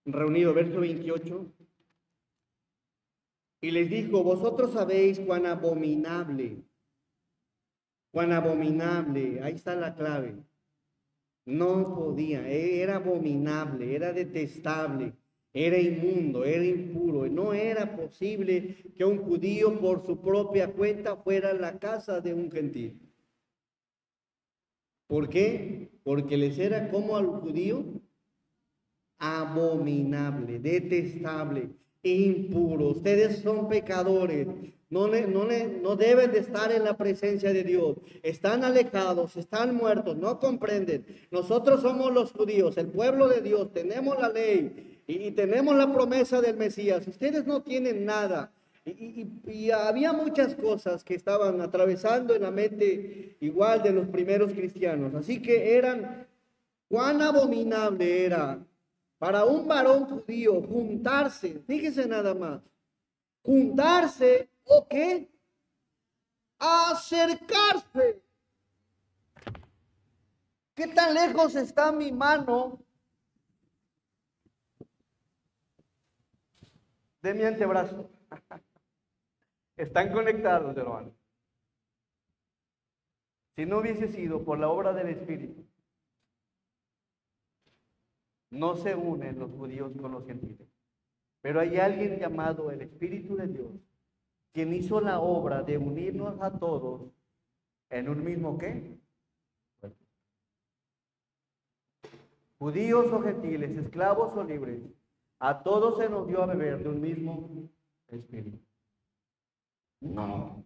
verso 28, y les dijo, vosotros sabéis cuán abominable, ahí está la clave. No podía, era abominable, era detestable, era inmundo, era impuro. No era posible que un judío por su propia cuenta fuera a la casa de un gentil. ¿Por qué? Porque les era como al judío abominable, detestable, impuro. Ustedes son pecadores. No deben de estar en la presencia de Dios. Están alejados, están muertos, no comprenden. Nosotros somos los judíos, el pueblo de Dios, tenemos la ley y tenemos la promesa del Mesías. Ustedes no tienen nada. Y había muchas cosas que estaban atravesando en la mente igual de los primeros cristianos. Así que cuán abominable era para un varón judío juntarse, fíjese nada más, juntarse o qué, acercarse. ¿Qué tan lejos está mi mano de mi antebrazo? Están conectados, hermano. Si no hubiese sido por la obra del Espíritu, no se unen los judíos con los gentiles. Pero hay alguien llamado el Espíritu de Dios, quien hizo la obra de unirnos a todos en un mismo ¿qué? Judíos o gentiles, esclavos o libres, a todos se nos dio a beber de un mismo Espíritu. No.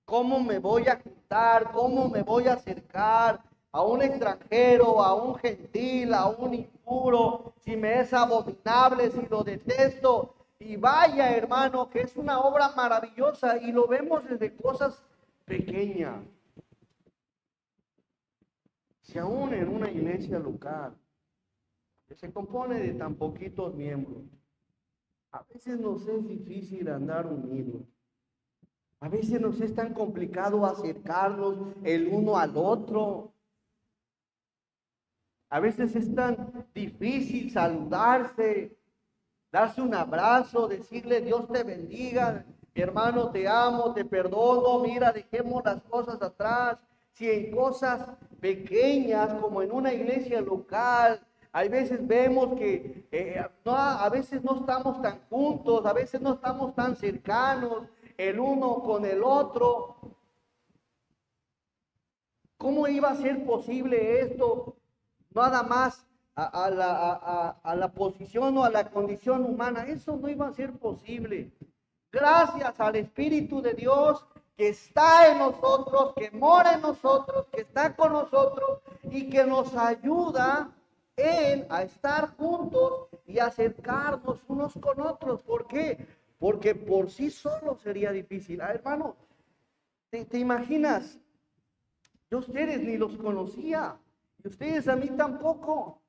¿Cómo me voy a juntar? ¿Cómo me voy a acercar a un extranjero, a un gentil, a un impuro, si me es abominable, si lo detesto? Y vaya, hermano, que es una obra maravillosa y lo vemos desde cosas pequeñas. Si aún en una iglesia local, que se compone de tan poquitos miembros, a veces nos es difícil andar unidos. A veces nos es tan complicado acercarnos el uno al otro. A veces es tan difícil saludarse, darse un abrazo, decirle Dios te bendiga, mi hermano te amo, te perdono, mira, dejemos las cosas atrás. Si en cosas pequeñas como en una iglesia local, hay veces vemos que a veces no estamos tan juntos, a veces no estamos tan cercanos el uno con el otro. ¿Cómo iba a ser posible esto? Nada más a la posición o a la condición humana. Eso no iba a ser posible. Gracias al Espíritu de Dios que está en nosotros, que mora en nosotros, que está con nosotros y que nos ayuda a estar juntos y acercarnos unos con otros. ¿Por qué? Porque por sí solo sería difícil. Hermano, ¿te imaginas? Yo a ustedes ni los conocía y ustedes a mí tampoco.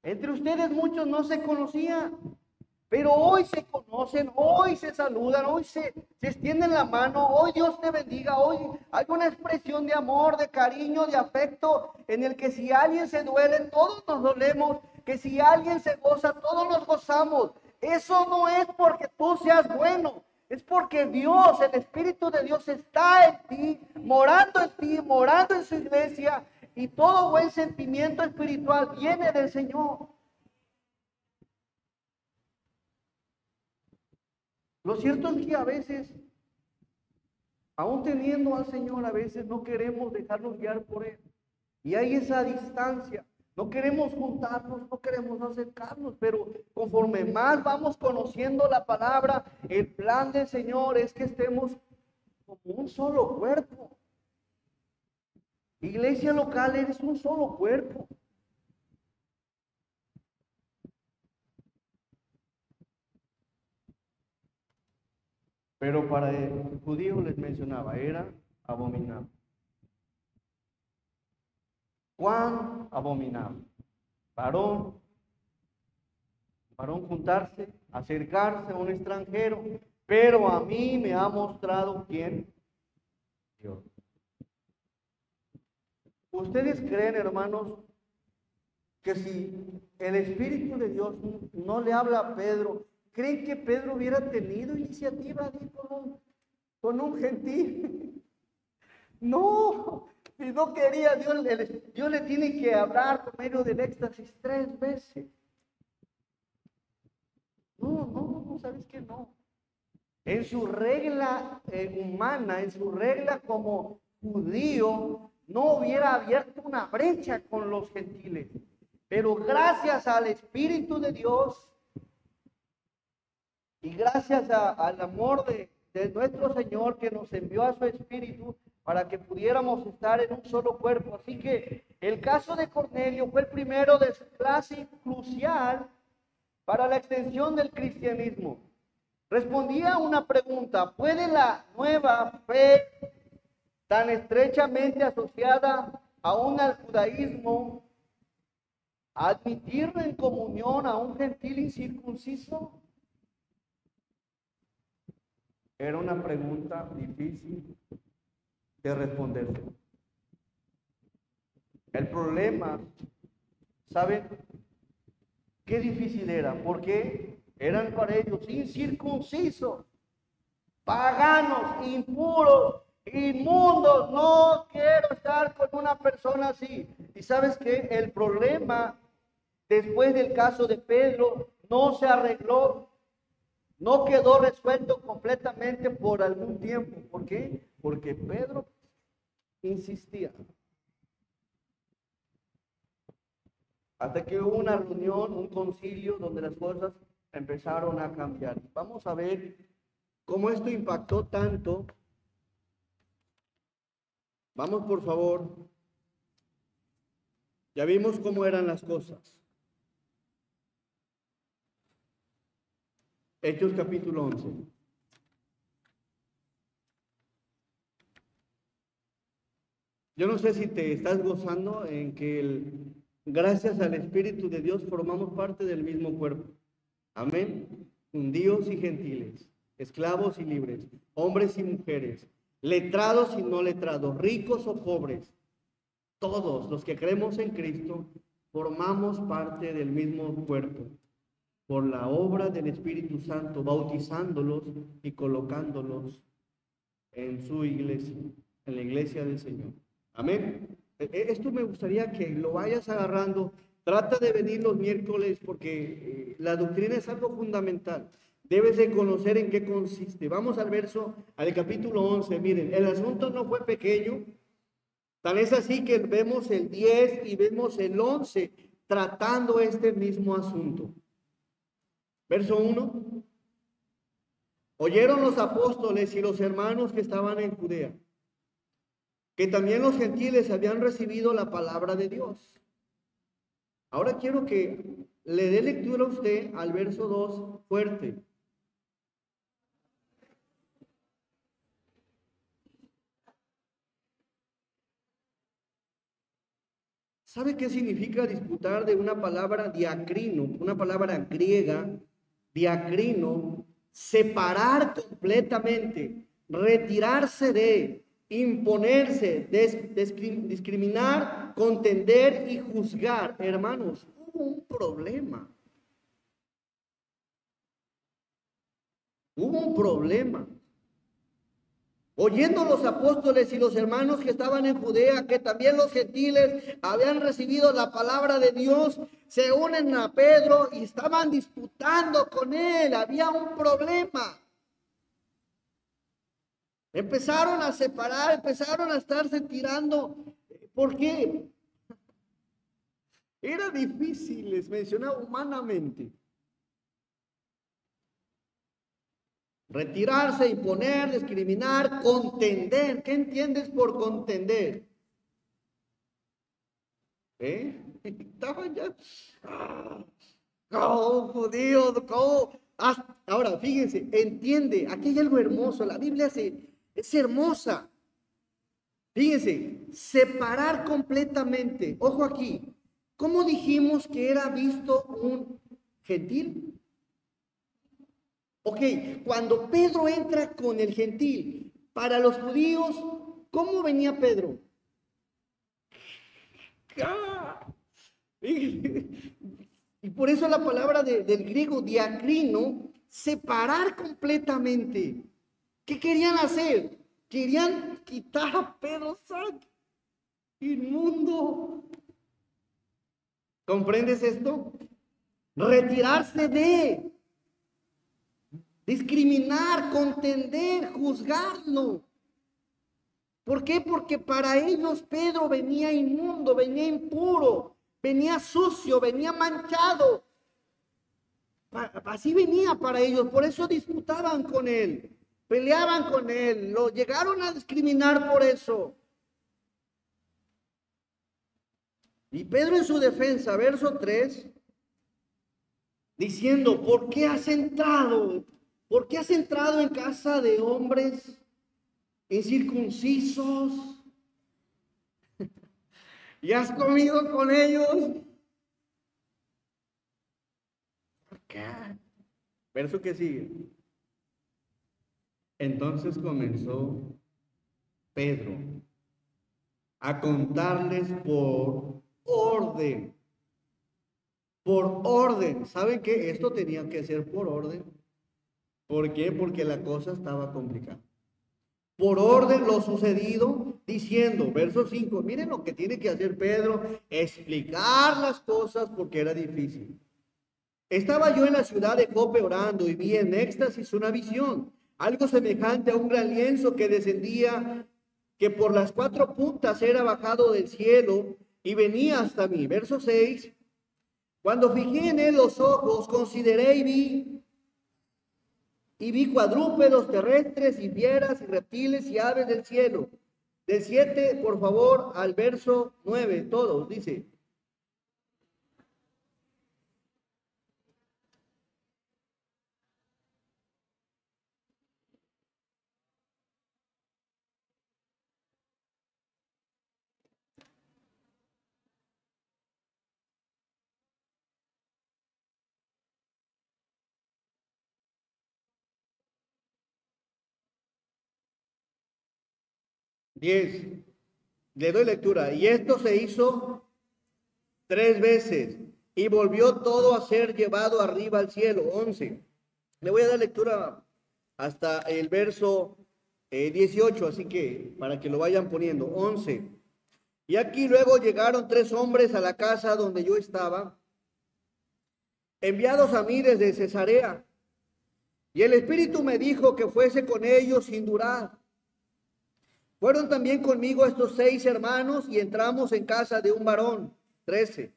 Entre ustedes muchos no se conocían, pero hoy se conocen, hoy se saludan, hoy se extienden la mano, hoy Dios te bendiga, hoy hay una expresión de amor, de cariño, de afecto, en el que si alguien se duele, todos nos dolemos, que si alguien se goza, todos nos gozamos. Eso no es porque tú seas bueno, es porque Dios, el Espíritu de Dios está en ti, morando en su iglesia, y todo buen sentimiento espiritual viene del Señor. Lo cierto es que a veces, aún teniendo al Señor, a veces no queremos dejarnos guiar por Él. Y hay esa distancia. No queremos juntarnos, no queremos acercarnos, pero conforme más vamos conociendo la palabra, el plan del Señor es que estemos como un solo cuerpo. Iglesia local, eres un solo cuerpo. Pero para el judío, les mencionaba, era abominable. ¿Cuán abominable? Varón juntarse, acercarse a un extranjero, pero a mí me ha mostrado quién, Dios. ¿Ustedes creen, hermanos, que si el Espíritu de Dios no le habla a Pedro, creen que Pedro hubiera tenido iniciativa de ir con un gentil? No, si no quería, Dios le tiene que hablar por medio del éxtasis 3 veces. No, ¿sabes qué? No. En su regla humana, en su regla como judío, no hubiera abierto una brecha con los gentiles. Pero gracias al Espíritu de Dios y gracias al amor de nuestro Señor, que nos envió a su Espíritu para que pudiéramos estar en un solo cuerpo. Así que el caso de Cornelio fue el primero de su clase, crucial para la extensión del cristianismo. Respondía a una pregunta: ¿puede la nueva fe, tan estrechamente asociada aún al judaísmo, admitir en comunión a un gentil incircunciso? Era una pregunta difícil de responderse. El problema, ¿saben qué difícil era? Porque eran para ellos incircuncisos, paganos, impuros, inmundos. No quiero estar con una persona así. Y sabes que el problema, después del caso de Pedro, no se arregló, no quedó resuelto completamente por algún tiempo. ¿Por qué? Porque Pedro insistía. Hasta que hubo una reunión, un concilio, donde las cosas empezaron a cambiar. Vamos a ver cómo esto impactó tanto. Vamos, por favor. Ya vimos cómo eran las cosas. Hechos capítulo 11. Yo no sé si te estás gozando en que gracias al Espíritu de Dios formamos parte del mismo cuerpo. Amén. Judíos y gentiles, esclavos y libres, hombres y mujeres, letrados y no letrados, ricos o pobres. Todos los que creemos en Cristo formamos parte del mismo cuerpo por la obra del Espíritu Santo, bautizándolos y colocándolos en su iglesia, en la iglesia del Señor. Amén. Esto me gustaría que lo vayas agarrando. Trata de venir los miércoles porque la doctrina es algo fundamental. Debes de conocer en qué consiste. Vamos al capítulo 11. Miren, el asunto no fue pequeño. Tal es así que vemos el 10 y vemos el 11 tratando este mismo asunto. Verso 1. Oyeron los apóstoles y los hermanos que estaban en Judea que también los gentiles habían recibido la palabra de Dios. Ahora quiero que le dé lectura a usted al verso 2 fuerte. ¿Sabe qué significa disputar de una palabra diacrino? Una palabra griega, diacrino, separar completamente, retirarse de, imponerse, discriminar, contender y juzgar. Hermanos, hubo un problema. Hubo un problema. Oyendo los apóstoles y los hermanos que estaban en Judea, que también los gentiles habían recibido la palabra de Dios, se unen a Pedro y estaban disputando con él. Había un problema. Empezaron a separar, empezaron a estarse tirando. ¿Por qué? Era difícil, les mencionaba, humanamente. Retirarse, imponer, discriminar, contender. ¿Qué entiendes por contender? Estaban ya. ¡Oh, judío! ¡Oh! Ahora, fíjense, entiende, aquí hay algo hermoso. La Biblia es hermosa. Fíjense, separar completamente. Ojo aquí. ¿Cómo dijimos que era visto un gentil? Ok, cuando Pedro entra con el gentil, para los judíos, ¿cómo venía Pedro? Y por eso la palabra del griego diacrino, separar completamente. ¿Qué querían hacer? Querían quitar a Pedro, ¡sac! Inmundo. ¿Comprendes esto? Retirarse de, discriminar, contender, juzgarlo. ¿Por qué? Porque para ellos Pedro venía inmundo, venía impuro, venía sucio, venía manchado. Así venía para ellos, por eso disputaban con él, peleaban con él, lo llegaron a discriminar por eso. Y Pedro en su defensa, verso 3, diciendo, ¿por qué has entrado? ¿Por qué has entrado en casa de hombres incircuncisos? ¿Y has comido con ellos? ¿Por qué? Verso que sigue. Entonces comenzó Pedro a contarles por orden. Por orden. ¿Saben qué? Esto tenía que ser por orden. ¿Por qué? Porque la cosa estaba complicada. Por orden lo sucedido, diciendo, verso 5, miren lo que tiene que hacer Pedro, explicar las cosas porque era difícil. Estaba yo en la ciudad de Jope orando y vi en éxtasis una visión, algo semejante a un gran lienzo que descendía, que por las 4 puntas era bajado del cielo y venía hasta mí. Verso 6, cuando fijé en él los ojos, consideré y vi cuadrúpedos terrestres y fieras y reptiles y aves del cielo. Del 7, por favor, al verso 9, todos, dice. Diez, le doy lectura. Y esto se hizo 3 veces y volvió todo a ser llevado arriba al cielo. 11. Le voy a dar lectura hasta el verso 18, así que para que lo vayan poniendo. 11. Y aquí luego llegaron 3 hombres a la casa donde yo estaba, enviados a mí desde Cesarea. Y el Espíritu me dijo que fuese con ellos sin durar. Fueron también conmigo estos 6 hermanos y entramos en casa de un varón, 13,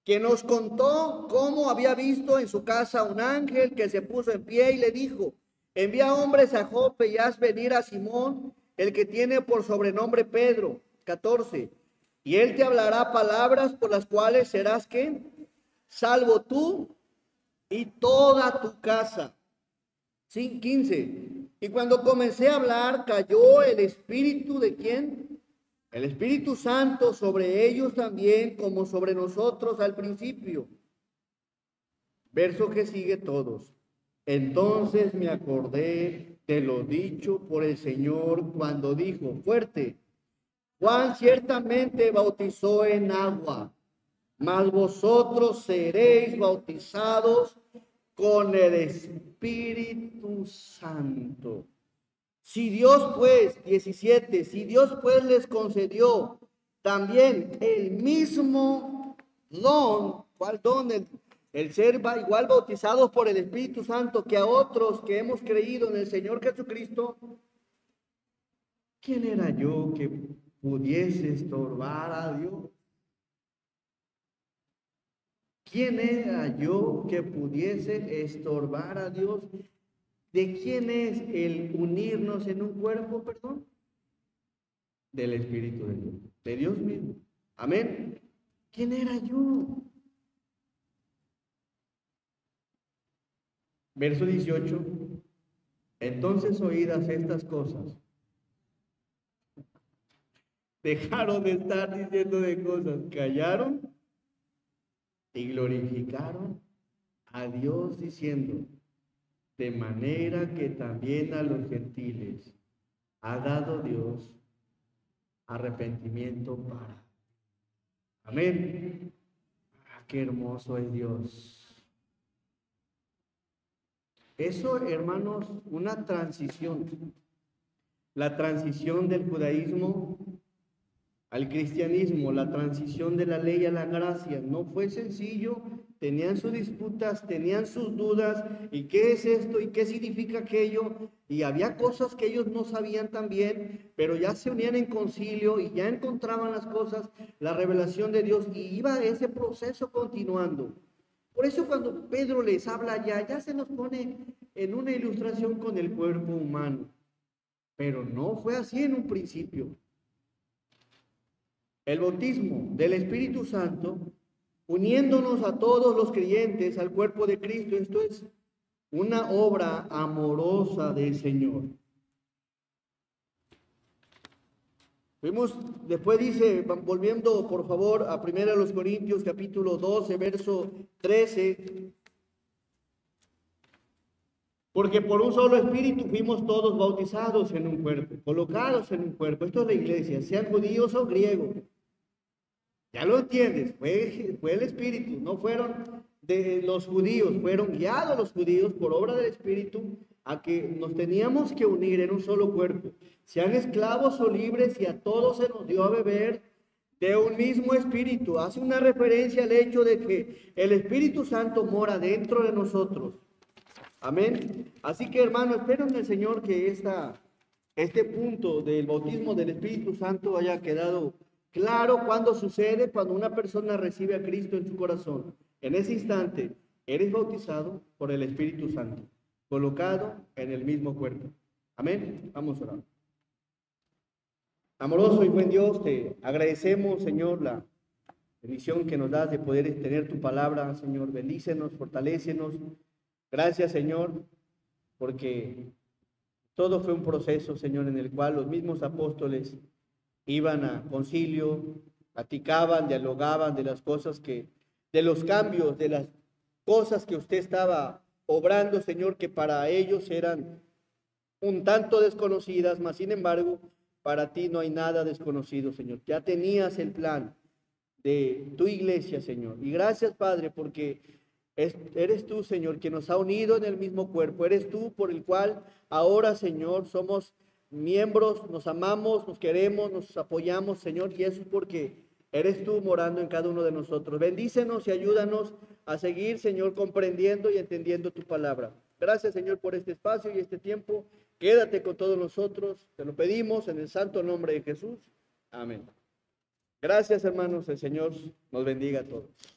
que nos contó cómo había visto en su casa un ángel que se puso en pie y le dijo, envía hombres a Jope y haz venir a Simón, el que tiene por sobrenombre Pedro. 14, y él te hablará palabras por las cuales serás ¿qué? Salvo tú y toda tu casa. 15, y cuando comencé a hablar, cayó el espíritu de ¿quién? El Espíritu Santo sobre ellos también, como sobre nosotros al principio. Verso que sigue todos. Entonces me acordé de lo dicho por el Señor cuando dijo, fuerte, Juan ciertamente bautizó en agua, mas vosotros seréis bautizados con el Espíritu Santo. Si Dios pues, 17, si Dios pues les concedió también el mismo don, ¿cuál don? El ser igual bautizados por el Espíritu Santo que a otros que hemos creído en el Señor Jesucristo, ¿quién era yo que pudiese estorbar a Dios? ¿Quién era yo que pudiese estorbar a Dios? ¿De quién es el unirnos en un cuerpo, perdón? Del Espíritu de Dios, de Dios mismo. Amén. ¿Quién era yo? Verso 18. Entonces oídas estas cosas, dejaron de estar diciendo de cosas, callaron y glorificaron a Dios diciendo, de manera que también a los gentiles ha dado Dios arrepentimiento para. Amén. Qué hermoso es Dios. Eso, hermanos, una transición. La transición del judaísmo al cristianismo, la transición de la ley a la gracia, no fue sencillo. Tenían sus disputas, tenían sus dudas, y qué es esto, y qué significa aquello, y había cosas que ellos no sabían también, pero ya se unían en concilio y ya encontraban las cosas, la revelación de Dios, y iba ese proceso continuando. Por eso cuando Pedro les habla ya se nos pone en una ilustración con el cuerpo humano, pero no fue así en un principio. El bautismo del Espíritu Santo, uniéndonos a todos los creyentes al cuerpo de Cristo, esto es una obra amorosa del Señor. Después dice, volviendo por favor a 1 Corintios capítulo 12, verso 13, porque por un solo espíritu fuimos todos bautizados en un cuerpo, colocados en un cuerpo. Esto es la iglesia, sean judíos o griegos. Ya lo entiendes, fue el Espíritu, no fueron de los judíos, fueron guiados los judíos por obra del Espíritu a que nos teníamos que unir en un solo cuerpo. Sean esclavos o libres, y a todos se nos dio a beber de un mismo Espíritu. Hace una referencia al hecho de que el Espíritu Santo mora dentro de nosotros. Amén. Así que, hermano, espero en el Señor que este punto del bautismo del Espíritu Santo haya quedado claro. Cuando sucede, cuando una persona recibe a Cristo en su corazón, en ese instante eres bautizado por el Espíritu Santo, colocado en el mismo cuerpo. Amén. Vamos a orar. Amoroso y buen Dios, te agradecemos, Señor, la bendición que nos das de poder tener tu palabra, Señor. Bendícenos, fortalécenos. Gracias, Señor, porque todo fue un proceso, Señor, en el cual los mismos apóstoles iban a concilio, platicaban, dialogaban de las cosas de los cambios, de las cosas que usted estaba obrando, Señor, que para ellos eran un tanto desconocidas, mas sin embargo, para ti no hay nada desconocido, Señor. Ya tenías el plan de tu iglesia, Señor. Y gracias, Padre, porque eres tú, Señor, que nos ha unido en el mismo cuerpo. Eres tú por el cual ahora, Señor, somos miembros, nos amamos, nos queremos, nos apoyamos, Señor, y eso es porque eres tú morando en cada uno de nosotros. Bendícenos y ayúdanos a seguir, Señor, comprendiendo y entendiendo tu palabra. Gracias, Señor, por este espacio y este tiempo. Quédate con todos nosotros. Te lo pedimos en el santo nombre de Jesús. Amén. Gracias, hermanos. El Señor nos bendiga a todos.